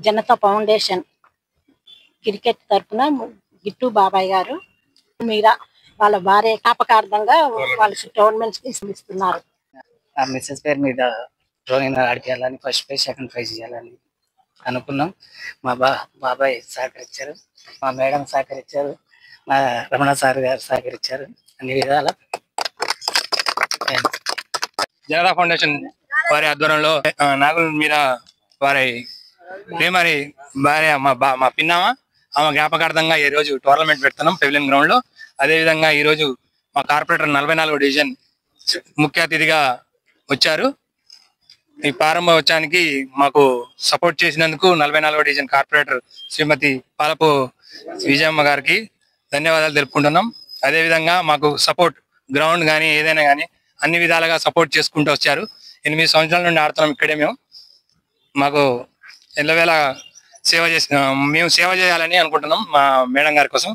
Janata foundation cricket తరఫున గిట్టు బాబాయ్ గారు మీద వాళ్ళ భార్య జ్ఞాపకార్థంగా వాళ్ళకి టోర్నమెంట్స్ ఇస్తున్నారు. ఆ మిస్సెస్ పేరు మీద డ్రాయింగ్ ఆడిపించాలని ఫస్ట్ ప్రైజ్ సెకండ్ ప్రైజ్ ఇవ్వాలని అనుకున్నాం. మా బాబాయ్ సహకరించారు, మా మేడం సహకరించారు, మా రమణ సార్ గారు సహకరించారు. అన్ని విధాల జనతా ఫౌండేషన్ వారి ఆధ్వర్యంలో నాగుల మీద వారి ప్రేమని భార్య మా పిన్నమ్మ ఆమె జ్ఞాపకార్థంగా ఈ రోజు టోర్నమెంట్ పెడుతున్నాం పెవిలియన్ గ్రౌండ్ లో. అదే విధంగా ఈ రోజు మా కార్పొరేటర్ 44వ డివిజన్ ముఖ్య అతిథిగా వచ్చారు. ఈ ప్రారంభోత్సవానికి మాకు సపోర్ట్ చేసినందుకు 44వ డివిజన్ కార్పొరేటర్ శ్రీమతి పాలపు విజయమ్మ గారికి ధన్యవాదాలు తెలుపుకుంటున్నాం. అదేవిధంగా మాకు సపోర్ట్ గ్రౌండ్ కానీ ఏదైనా కానీ అన్ని విధాలుగా సపోర్ట్ చేసుకుంటూ వచ్చారు. 8 సంవత్సరాల నుండి ఆడుతున్నాం ఇక్కడే. మాకు ఎల్లవేళ మేము సేవ చేయాలని అనుకుంటున్నాం మా మేడం గారి కోసం.